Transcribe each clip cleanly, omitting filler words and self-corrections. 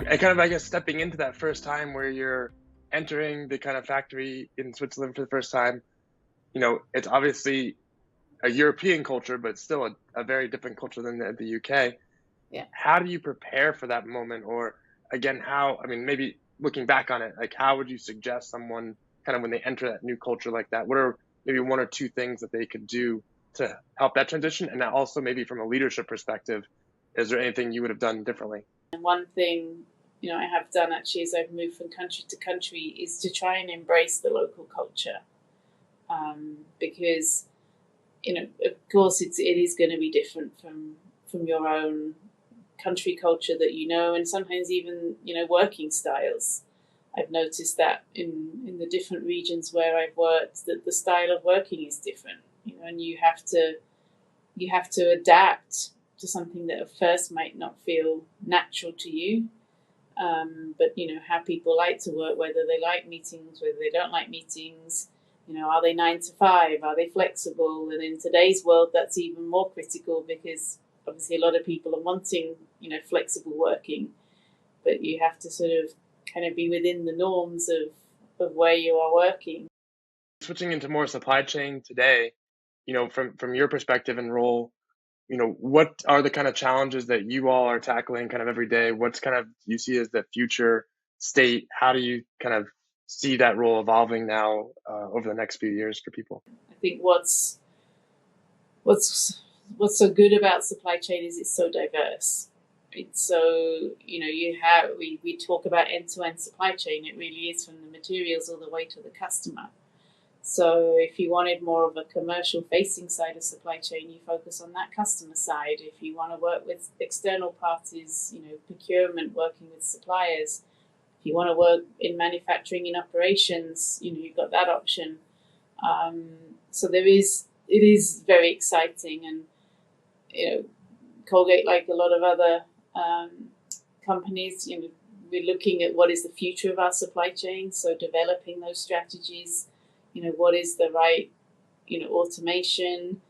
And kind of, I guess, stepping into that first time where you're entering the kind of factory in Switzerland for the first time, it's obviously a European culture, but still a very different culture than the UK. Yeah. How do you prepare for that moment? Or again, maybe looking back on it, like how would you suggest someone kind of when they enter that new culture like that, what are maybe one or two things that they could do to help that transition? And now also maybe from a leadership perspective, is there anything you would have done differently? And one thing, I have done actually as I've moved from country to country is to try and embrace the local culture. Because, of course it is going to be different from your own country culture that and sometimes even, working styles. I've noticed that in the different regions where I've worked that the style of working is different, and you have to adapt to something that at first might not feel natural to you. But how people like to work, whether they like meetings, whether they don't like meetings, are they 9 to 5? Are they flexible? And in today's world, that's even more critical because obviously a lot of people are wanting, flexible working, but you have to sort of kind of be within the norms of where you are working. Switching into more supply chain today, from your perspective and role, what are the kind of challenges that you all are tackling kind of every day? What's kind of you see as the future state? How do you kind of see that role evolving now over the next few years for people? I think what's so good about supply chain is it's so diverse. It's so, we talk about end-to-end supply chain. It really is from the materials all the way to the customer. So if you wanted more of a commercial facing side of supply chain, you focus on that customer side. If you want to work with external parties, procurement, working with suppliers. If you want to work in manufacturing in operations, you've got that option. So it is very exciting. And, Colgate, like a lot of other companies, we're looking at what is the future of our supply chain. So developing those strategies, what is the right, automation,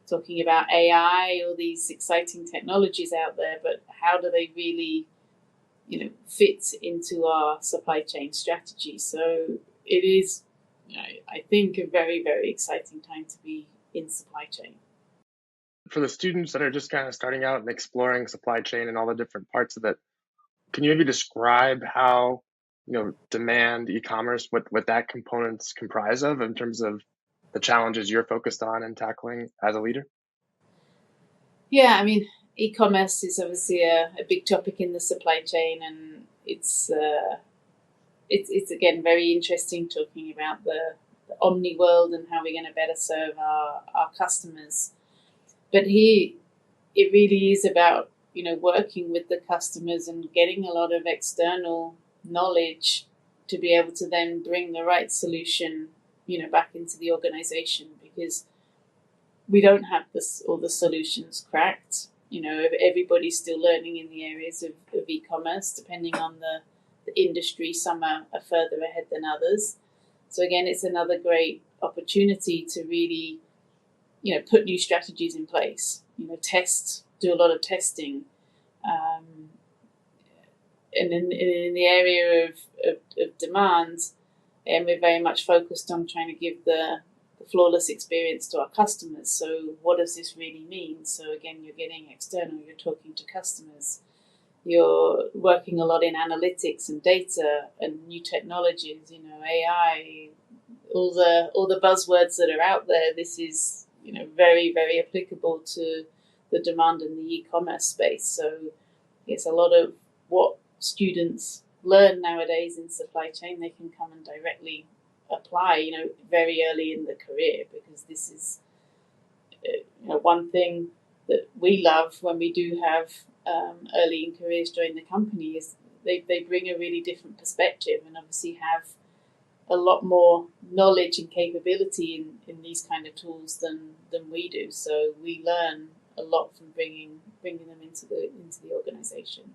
talking about AI, all these exciting technologies out there, but how do they really, fit into our supply chain strategy? So it is, I think, a very, very exciting time to be in supply chain. For the students that are just kind of starting out and exploring supply chain and all the different parts of it, can you maybe describe how, demand, e-commerce, what that component's comprise of in terms of the challenges you're focused on and tackling as a leader? Yeah, I mean, e-commerce is obviously a big topic in the supply chain, and it's again very interesting talking about the omni world and how we're going to better serve our customers. But here, it really is about working with the customers and getting a lot of external knowledge to be able to then bring the right solution back into the organization, because we don't have all the solutions cracked. Everybody's still learning in the areas of e-commerce, depending on the industry. Some are further ahead than others. So again, it's another great opportunity to really, put new strategies in place, do a lot of testing. And in the area of demand, and we're very much focused on trying to give the flawless experience to our customers. So what does this really mean? So again, you're getting external, you're talking to customers, you're working a lot in analytics and data and new technologies, AI, all the buzzwords that are out there. This is, very, very applicable to the demand in the e-commerce space. So it's a lot of what students learn nowadays in supply chain, they can come and directly apply, very early in the career, because this is, one thing that we love when we do have early in careers join the company is they bring a really different perspective and obviously have a lot more knowledge and capability in these kind of tools than we do. So we learn a lot from bringing them into the organization.